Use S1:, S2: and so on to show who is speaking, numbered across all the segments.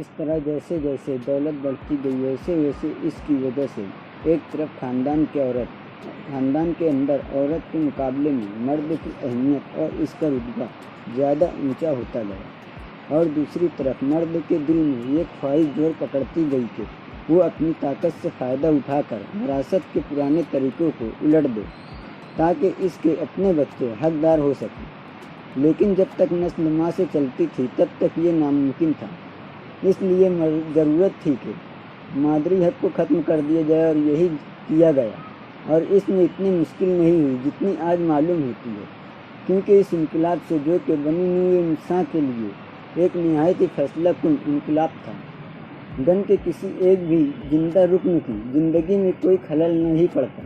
S1: इस तरह जैसे जैसे दौलत बढ़ती गई वैसे वैसे इसकी वजह से एक तरफ खानदान के अंदर औरत के मुकाबले में मर्द की अहमियत और इसका रुतबा ज़्यादा ऊंचा होता गया, और दूसरी तरफ मर्द के दिल में ये ख्वाहिश जोर पकड़ती गई कि वो अपनी ताकत से फ़ायदा उठाकर विरासत के पुराने तरीक़ों को उलट दे ताकि इसके अपने बच्चे हकदार हो सकें। लेकिन जब तक नस्ल माँ से चलती थी तब तक ये नामुमकिन था। इसलिए ज़रूरत थी कि मादरी हक को ख़त्म कर दिया जाए, और यही किया गया। और इसमें इतनी मुश्किल नहीं हुई जितनी आज मालूम होती है, क्योंकि इस इनकलाब से जो कि बनी नूए इंसान के लिए एक निहायत ही फैसला कुन इनकलाब था, गन के किसी एक भी जिंदा रुकन की ज़िंदगी में कोई खलल नहीं पड़ता।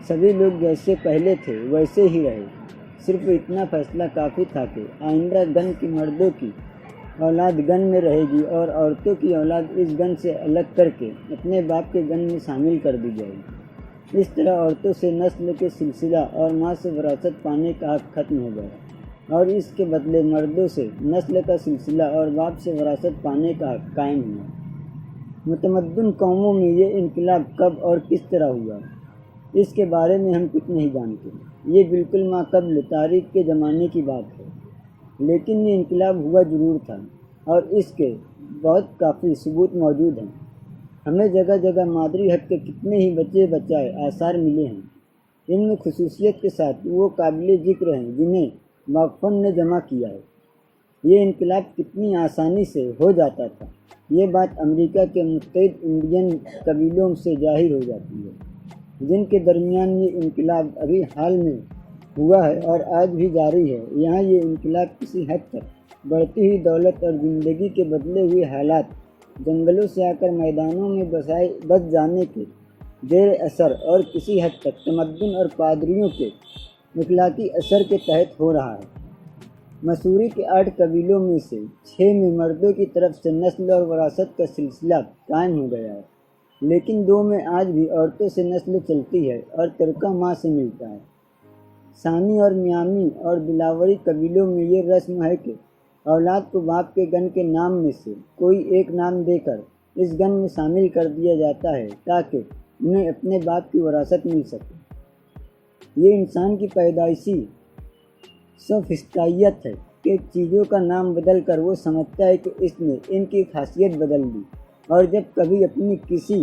S1: सभी लोग जैसे पहले थे वैसे ही रहे। सिर्फ इतना फैसला काफ़ी था कि आइंदा गन की मर्दों की औलाद गन में रहेगी और औरतों की औलाद इस गन से अलग करके अपने बाप के गन में शामिल कर दी जाएगी। इस तरह औरतों से नस्ल के सिलसिला और माँ से विरासत पाने का हक ख़त्म हो गया, और इसके बदले मर्दों से नस्ल का सिलसिला और बाप से विरासत पाने का हक कायम हुआ। मुतमद्दिन कौमों में ये इनकलाब कब और किस तरह हुआ, इसके बारे में हम कुछ नहीं जानते। ये बिल्कुल माक़बल तारीख़ के ज़माने की बात है, लेकिन ये इनकलाब हुआ ज़रूर था, और इसके बहुत काफ़ी सबूत मौजूद हैं। हमें जगह जगह मादरी हक के कितने ही बचे बचाए आसार मिले हैं। इनमें खुसूसियत के साथ वो काबिल ज़िक्र हैं जिन्हें वाक़फ़न ने जमा किया है। ये इनकलाब कितनी आसानी से हो जाता था, ये बात अमेरिका के मुत्तहिद इंडियन कबीलों से ज़ाहिर हो जाती है, जिनके दरमियान ये इनकलाब अभी हाल में हुआ है और आज भी जारी है। यहाँ ये इनकलाब किसी हद तक बढ़ती हुई दौलत और ज़िंदगी के बदले हुए हालात, जंगलों से आकर मैदानों में बस जाने के ज़ेर असर और किसी हद तक तमद्दुन और पादरियों के इखलाकी असर के तहत हो रहा है। मसूरी के 8 कबीलों में से 6 में मर्दों की तरफ से नस्ल और विरासत का सिलसिला कायम हो गया है, लेकिन 2 में आज भी औरतों से नस्ल चलती है और तरका माँ से मिलता है। सानी और मियामी और बिलावरी कबीलों में ये रस्म है कि औलाद को बाप के गन के नाम में से कोई एक नाम देकर इस गन में शामिल कर दिया जाता है ताकि उन्हें अपने बाप की विरासत मिल सके। ये इंसान की पैदाइशी सोफिस्टाइयत है कि चीज़ों का नाम बदल कर वो समझता है कि इसने इनकी खासियत बदल दी, और जब कभी अपनी किसी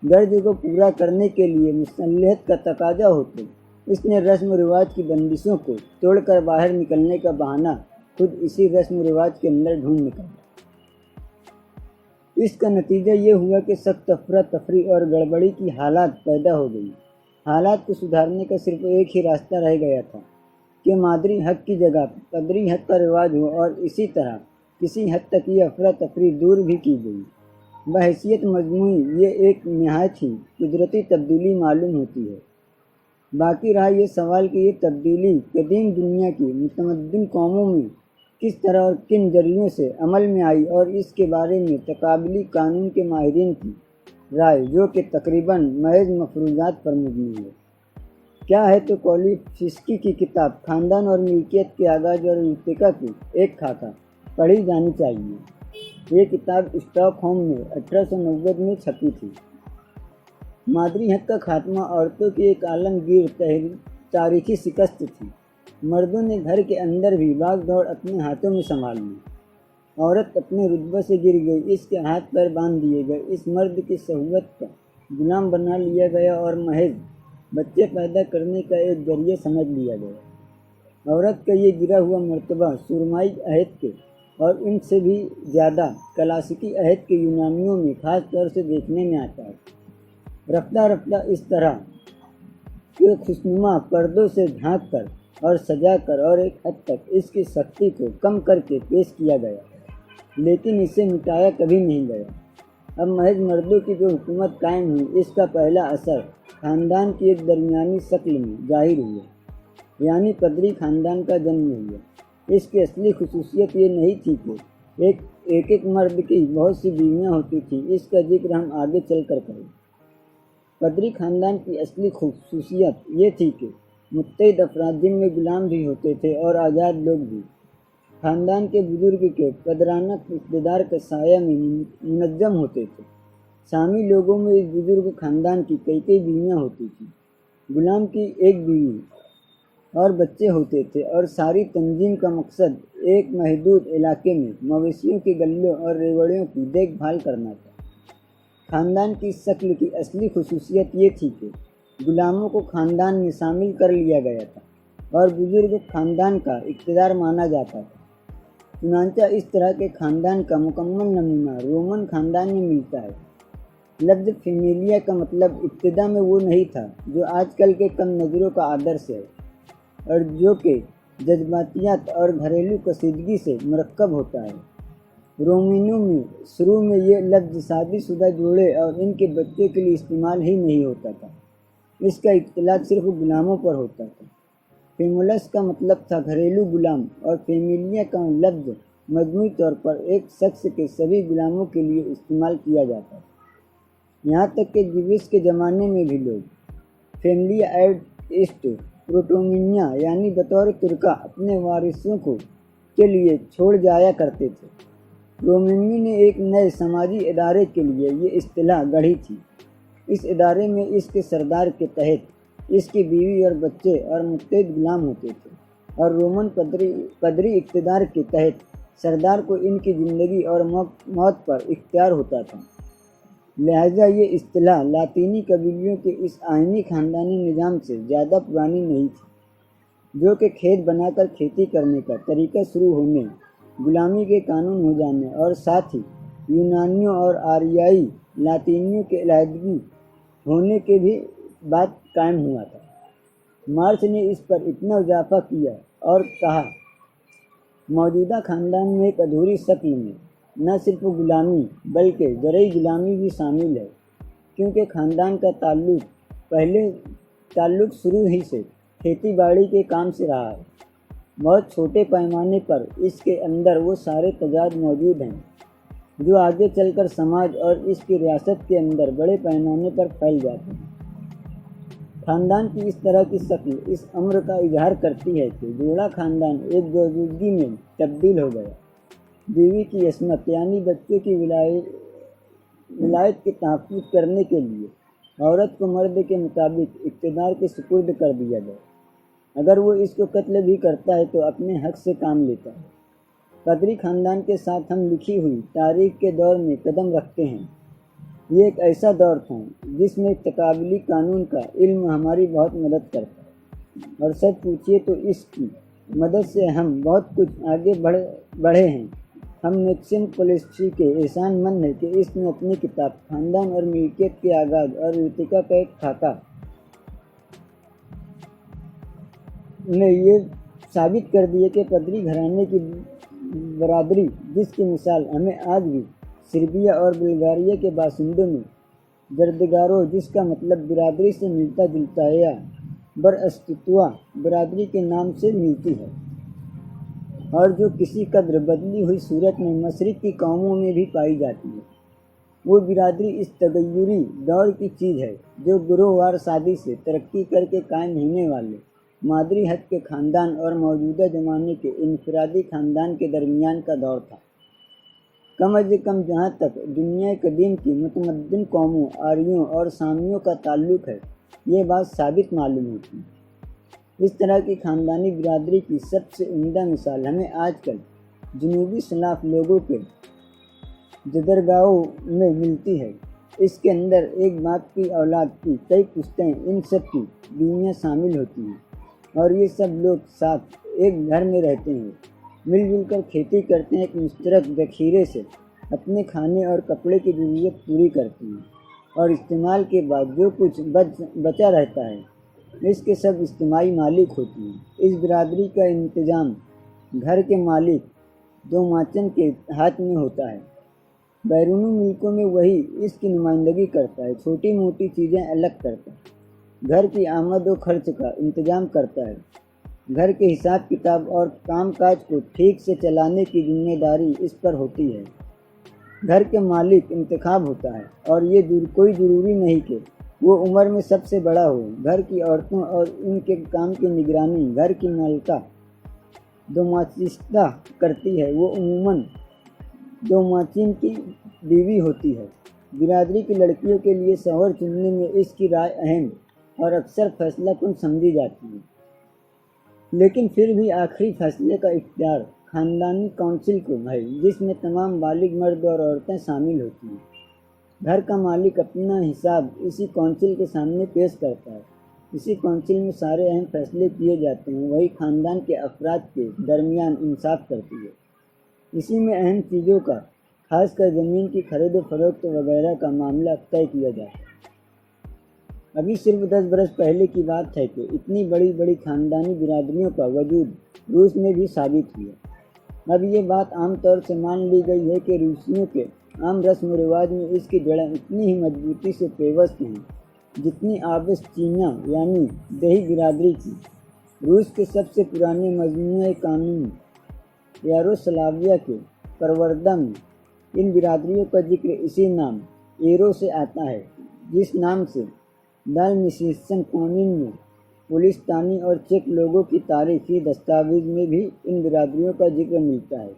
S1: गर्ज को पूरा करने के लिए मुसल्लहत का तकाजा हो तो इसने रस्म रिवाज की बंदिशों को तोड़कर बाहर निकलने का बहाना खुद इसी रस्म रिवाज के अंदर ढूंढ निकाला। इसका नतीजा ये हुआ कि सख्त अफरा तफरी और गड़बड़ी की हालात पैदा हो गई। हालात को सुधारने का सिर्फ एक ही रास्ता रह गया था कि मादरी हक की जगह पदरी हक का रिवाज हो, और इसी तरह किसी हद तक ये अफरा तफरी दूर भी की गई। बहैसियत मजमूई ये एक निहायत ही कुदरती तब्दीली मालूम होती है। बाकी रहा ये सवाल कि ये तब्दीली कदीम दुनिया की मुतमद्दिन कौमों में किस तरह और किन जरियों से अमल में आई, और इसके बारे में तकाबली कानून के माहिरीन की राय, जो कि तकरीबन महज मफरूज़ात पर मबनी है, क्या है तो कॉलिफिस्की की किताब ख़ानदान और मिल्कियत के आगाज़ और इर्तिका की एक खाका पढ़ी जानी चाहिए। ये किताब स्टॉकहोम में 1890 में छपी थी। मादरी हक का खात्मा औरतों की एक आलमगीर तारीखी शिकस्त थी। मर्दों ने घर के अंदर भी भाग दौड़ अपने हाथों में संभाल ली। औरत अपने रुतबे से गिर गई, इसके हाथ पैर बांध दिए गए, इस मर्द की सहूवत का गुलाम बना लिया गया और महज बच्चे पैदा करने का एक जरिया समझ लिया गया। औरत का ये गिरा हुआ मर्तबा सुरमाई अहद के और इनसे भी ज़्यादा क्लासिकी अहद के यूनानियों में ख़ास तौर से देखने में आता है। रफ्ता रफ्ता इस तरह के खुशनुमा पर्दों से ढांक कर और सजा कर और एक हद तक इसकी सख्ती को कम करके पेश किया गया, लेकिन इसे मिटाया कभी नहीं गया। अब महज मर्दों की जो हुकूमत कायम हुई, इसका पहला असर ख़ानदान की एक दरमियानी शक्ल में जाहिर हुआ, यानी पदरी ख़ानदान का जन्म हुआ। इसकी असली खुसूसियत ये नहीं थी कि एक मर्द की बहुत सी बीवियाँ होती थी, इसका जिक्र हम आगे चल कर करें। पदरी ख़ानदान की असली खुसूसियत ये थी कि मुत्तहिद अफराद जिनमें गुलाम भी होते थे और आज़ाद लोग भी, خاندان کے بزرگ کے قدرانہ اقتدار کا سایہ میں منظم ہوتے تھے۔ سامی لوگوں میں اس بزرگ خاندان کی کئی بیویاں ہوتی تھیں۔ غلام کی ایک بیوی اور بچے ہوتے تھے اور ساری تنظیم کا مقصد ایک محدود علاقے میں مویشیوں کے گلوں اور ریوڑیوں کی دیکھ بھال کرنا تھا۔ خاندان کی شکل کی اصلی خصوصیت یہ تھی کہ غلاموں کو خاندان میں شامل کر لیا گیا تھا اور بزرگ خاندان کا اقتدار مانا جاتا تھا۔ چنانچہ اس طرح کے خاندان کا مکمل نمونہ رومن خاندان میں ملتا ہے۔ لفظ فیملیا کا مطلب ابتدا میں وہ نہیں تھا جو آج کل کے کم نظروں کا آدرش ہے اور جو کہ جذباتیات اور گھریلو کشیدگی سے مرکب ہوتا ہے۔ رومینوں میں شروع میں یہ لفظ شادی شدہ جوڑے اور ان کے بچوں کے لیے استعمال ہی نہیں ہوتا تھا، اس کا اطلاق صرف غلاموں پر ہوتا تھا۔ فیمولس کا مطلب تھا گھریلو غلام اور فیملیا کا لفظ مجموعی طور پر ایک شخص کے سبھی غلاموں کے لیے استعمال کیا جاتا تھا۔ یہاں تک کہ جیوس کے زمانے میں بھی لوگ فیملیا ایڈ ایسٹ پروٹومینیا یعنی بطور ترکہ اپنے وارثوں کے لیے چھوڑ جایا کرتے تھے۔ رومینی نے ایک نئے سماجی ادارے کے لیے یہ اصطلاح گڑھی تھی۔ اس ادارے میں اس کے سردار کے تحت اس کی بیوی اور بچے اور متحد غلام ہوتے تھے، اور رومن پدری اقتدار کے تحت سردار کو ان کی زندگی اور موت پر اختیار ہوتا تھا۔ لہٰذا یہ اصطلاح لاطینی قبیلیوں کے اس آئینی خاندانی نظام سے زیادہ پرانی نہیں تھی، جو کہ کھیت بنا کر کھیتی کرنے کا طریقہ شروع ہونے، غلامی کے قانون ہو جانے اور ساتھ ہی یونانیوں اور آریائی لاطینیوں کے علیحدگی ہونے کے بھی بعد قائم ہوا تھا۔ مارکس نے اس پر اتنا اضافہ کیا اور کہا، موجودہ خاندان میں ایک ادھوری شکل میں نہ صرف غلامی بلکہ زرعی غلامی بھی شامل ہے، کیونکہ خاندان کا تعلق شروع ہی سے کھیتی باڑی کے کام سے رہا ہے۔ بہت چھوٹے پیمانے پر اس کے اندر وہ سارے تضاد موجود ہیں جو آگے چل کر سماج اور اس کی ریاست کے اندر بڑے پیمانے پر پھیل جاتے ہیں۔ خاندان کی اس طرح کی شکل اس امر کا اظہار کرتی ہے کہ جوڑا خاندان ایک موجودگی میں تبدیل ہو گیا۔ بیوی کی عصمت یعنی بچوں کی ولایت کے تحفظ کرنے کے لیے عورت کو مرد کے مطابق اقتدار کے سپرد کر دیا گیا۔ اگر وہ اس کو قتل بھی کرتا ہے تو اپنے حق سے کام لیتا ہے۔ پدری خاندان کے ساتھ ہم لکھی ہوئی تاریخ کے دور میں قدم رکھتے ہیں۔ یہ ایک ایسا دور تھا جس میں تقابلی قانون کا علم ہماری بہت مدد کرتا ہے، اور سچ پوچھیے تو اس کی مدد سے ہم بہت کچھ آگے بڑھے ہیں۔ ہم میکسیم پولیسٹری کے احسان مند ہیں کہ اس نے اپنی کتاب خاندان اور ملکیت کے آغاز اور ارتقاء کا ایک خاکہ میں یہ ثابت کر دیا کہ پدری گھرانے کی برادری، جس کی مثال ہمیں آج بھی سربیا اور بلغاریہ کے باشندوں میں زردگارو، جس کا مطلب برادری سے ملتا جلتا ہے، یا براسطوع برادری کے نام سے ملتی ہے، اور جو کسی قدر بدلی ہوئی صورت میں مشرق کی قوموں میں بھی پائی جاتی ہے۔ وہ برادری اس تغیری دور کی چیز ہے جو گروہ وار شادی سے ترقی کر کے قائم ہونے والے مادری حد کے خاندان اور موجودہ زمانے کے انفرادی خاندان کے درمیان کا دور تھا۔ کم از کم جہاں تک دنیا قدیم کی متمدن قوموں آریوں اور سامیوں کا تعلق ہے، یہ بات ثابت معلوم ہوتی ہے۔ اس طرح کی خاندانی برادری کی سب سے عمدہ مثال ہمیں آج کل جنوبی سلاف لوگوں کے جدرگاہوں میں ملتی ہے۔ اس کے اندر ایک باپ کی اولاد کی کئی پشتیں، ان سب کی بیویاں شامل ہوتی ہیں، اور یہ سب لوگ ساتھ ایک گھر میں رہتے ہیں، مل جل کر کھیتی کرتے ہیں، ایک مشترک ذخیرے سے اپنے کھانے اور کپڑے کی ضرورت پوری کرتے ہیں، اور استعمال کے بعد جو کچھ بچا رہتا ہے اس کے سب اجتماعی مالک ہوتی ہیں۔ اس برادری کا انتظام گھر کے مالک دو ماچن کے ہاتھ میں ہوتا ہے۔ بیرونی ملکوں میں وہی اس کی نمائندگی کرتا ہے، چھوٹی موٹی چیزیں الگ کرتا ہے، گھر کی آمد و خرچ کا انتظام کرتا ہے، گھر کے حساب کتاب اور کام کاج کو ٹھیک سے چلانے کی ذمہ داری اس پر ہوتی ہے۔ گھر کے مالک انتخاب ہوتا ہے، اور یہ کوئی ضروری نہیں کہ وہ عمر میں سب سے بڑا ہو۔ گھر کی عورتوں اور ان کے کام کی نگرانی گھر کی مالکہ दोमाचिस्ता करती है वो अमूमन दोमाचिन की बीवी होती है। बिरादरी की लड़कियों के लिए शौहर चुनने में इसकी राय अहम और अक्सर फैसलाकुन समझी जाती है, लेकिन फिर भी आखिरी फैसले का इख्तियार खानदानी काउंसिल को है, जिसमें तमाम बालिग मर्द और औरतें शामिल होती हैं। घर का मालिक अपना हिसाब इसी काउंसिल के सामने पेश करता है। इसी काउंसिल में सारे अहम फैसले किए जाते हैं। वही खानदान के अफराद के दरमियान इंसाफ करती है। इसी में अहम चीज़ों का, खासकर ज़मीन की खरीद फरोख्त वगैरह का मामला तय किया जाता है। अभी सिर्फ 10 बरस पहले की बात है कि इतनी बड़ी बड़ी खानदानी बिरादरियों का वजूद रूस में भी साबित हुआ। अब ये बात आम तौर से मान ली गई है कि रूसियों के आम रस्म व रिवाज में इसकी जड़ें उतनी ही मजबूती से पेवस्त हैं जितनी आबस्तीना यानी दही बिरादरी की। रूस के सबसे पुराने मजमूए कानून यारोस्लाविया के परवर्दा में इन बिरादरियों का जिक्र इसी नाम एरो से आता है, जिस नाम से दालमिशिस्टन कानून में पुलिस्तानी और चेक लोगों की तारीखी दस्तावेज में भी इन बिरादरियों का जिक्र मिलता है।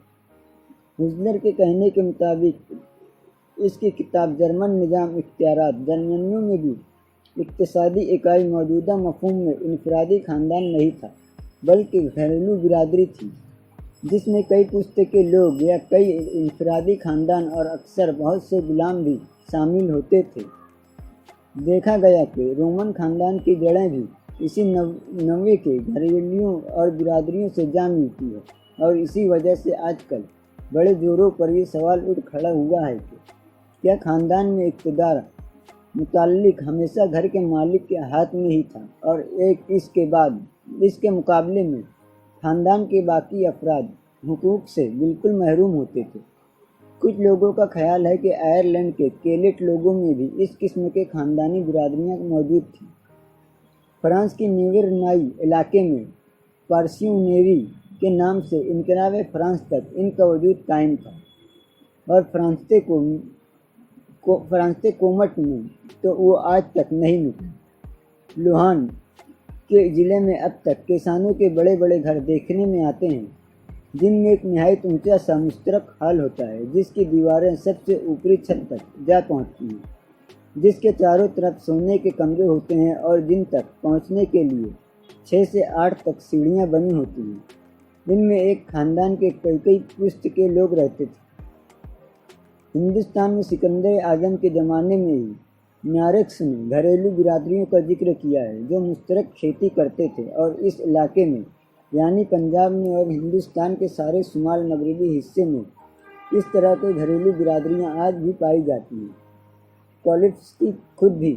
S1: हुजलर के कहने के मुताबिक इसकी किताब जर्मन निज़ाम इख्तियारात जर्मनियों में भी इक्तिसादी इकाई मौजूदा मफहूम में इनफरादी ख़ानदान नहीं था, बल्कि घरेलू बिरादरी थी, जिसमें कई पुश्ते के लोग या कई इनफरादी ख़ानदान और अक्सर बहुत से गुलाम भी शामिल होते थे। देखा गया कि रोमन ख़ानदान की जड़ें भी इसी नवे के घरेलुओं और बिरादरियों से जा मिलती है, और इसी वजह से आजकल बड़े जोरों पर ये सवाल उठ खड़ा हुआ है कि क्या ख़ानदान में इक़्तिदार मुताल्लिक हमेशा घर के मालिक के हाथ में ही था, और इसके मुकाबले में ख़ानदान के बाकी अफराद हुकूक से बिल्कुल महरूम होते थे। कुछ लोगों का ख्याल है कि आयरलैंड के केल्ट लोगों में भी इस किस्म के ख़ानदानी बिरादरियाँ मौजूद थीं। फ्रांस की न्यूवेरनाई इलाके में पार्सियोनेरी के नाम से इनकलाबे फ्रांस तक इनका वजूद कायम था, और फ्रांस्ते कोमट में तो वो आज तक नहीं मिला। लुहान के ज़िले में अब तक किसानों के बड़े बड़े घर देखने में आते हैं, जिनमें एक निहायत ऊंचा सा मुश्तरक हॉल होता है, जिसकी दीवारें सबसे ऊपरी छत तक जा पहुंचती हैं, जिसके चारों तरफ सोने के कमरे होते हैं और जिन तक पहुंचने के लिए 6 से 8 तक सीढ़ियां बनी होती हैं। इनमें एक खानदान के कई पुश्त के लोग रहते थे। हिंदुस्तान में सिकंदर आजम के ज़माने में ही न्यारेक्स ने घरेलू बिरादरियों का जिक्र किया है, जो मुश्तरक खेती करते थे, और इस इलाके में यानी पंजाब में और हिंदुस्तान के सारे शुमाल मगरबी हिस्से में इस तरह की घरेलू बिरादरियां आज भी पाई जाती हैं। कोलिफ्स्की खुद भी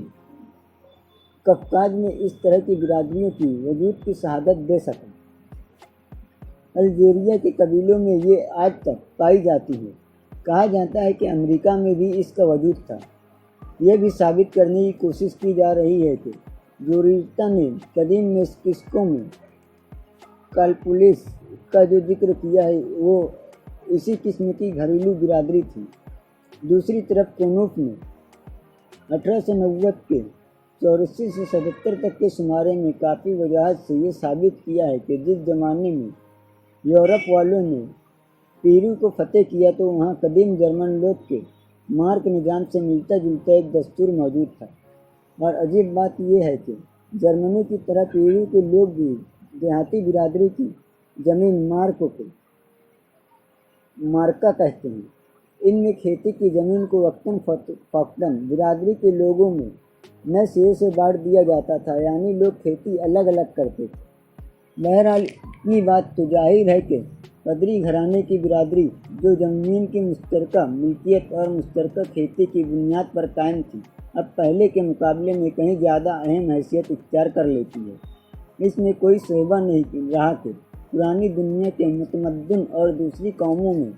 S1: कफकाज में इस तरह की बिरादरियों की वजूद की शहादत दे सका। अल्जीरिया के कबीलों में ये आज तक पाई जाती है। कहा जाता है कि अमेरिका में भी इसका वजूद था। यह भी साबित करने की कोशिश की जा रही है कि जोरिटा ने कदीम मेक्सिको में कालपुलिस का जो जिक्र किया है वो इसी किस्म की घरेलू बिरादरी थी। दूसरी तरफ कोनूफ ने 1890 के 84 से 77 तक के शुमारे में काफ़ी वजाहत से ये साबित किया है कि जिस ज़माने में यूरोप वालों ने पेरू को फतेह किया तो वहाँ कदीम जर्मन लोग के मार्क निज़ाम से मिलता जुलता एक दस्तूर मौजूद था। और अजीब बात यह है कि जर्मनी की तरह पेरू के लोग भी देहाती बिरादरी की ज़मीन मार्का कहते हैं। इनमें खेती की ज़मीन को वक्तन फ़ौक़्तन बिरादरी के लोगों में नए सिरे से बांट दिया जाता था, यानी लोग खेती अलग अलग करते थे। बहरहाल इतनी बात तो जाहिर है कि पदरी घराने की बिरादरी जो ज़मीन की मुश्तरका मिल्कियत और मुश्तरका खेती की बुनियाद पर कायम थी, अब पहले के मुकाबले में कहीं ज़्यादा अहम हैसियत इख्तियार कर लेती है। इसमें कोई शोभा नहीं रहा कि पुरानी दुनिया के मुतमद्दिन और दूसरी कौमों में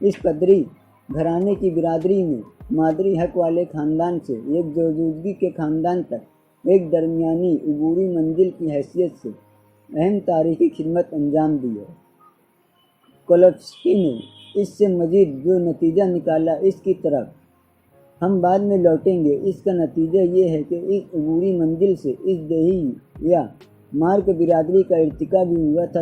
S1: इस पदरी घराने की बिरादरी ने मादरी हक वाले ख़ानदान से एक जोजूदगी के ख़ानदान तक एक दरमियानी अबूरी मंजिल की हैसियत से अहम तारीख़ी खिदमत अंजाम दी है। कोलिफ्स्की ने इससे मज़ीद जो नतीजा निकाला इसकी तरफ हम बाद में लौटेंगे। इसका नतीजा ये है कि इस अबूरी मंजिल से इस दही या मार्क बिरादरी का इर्तिका भी हुआ था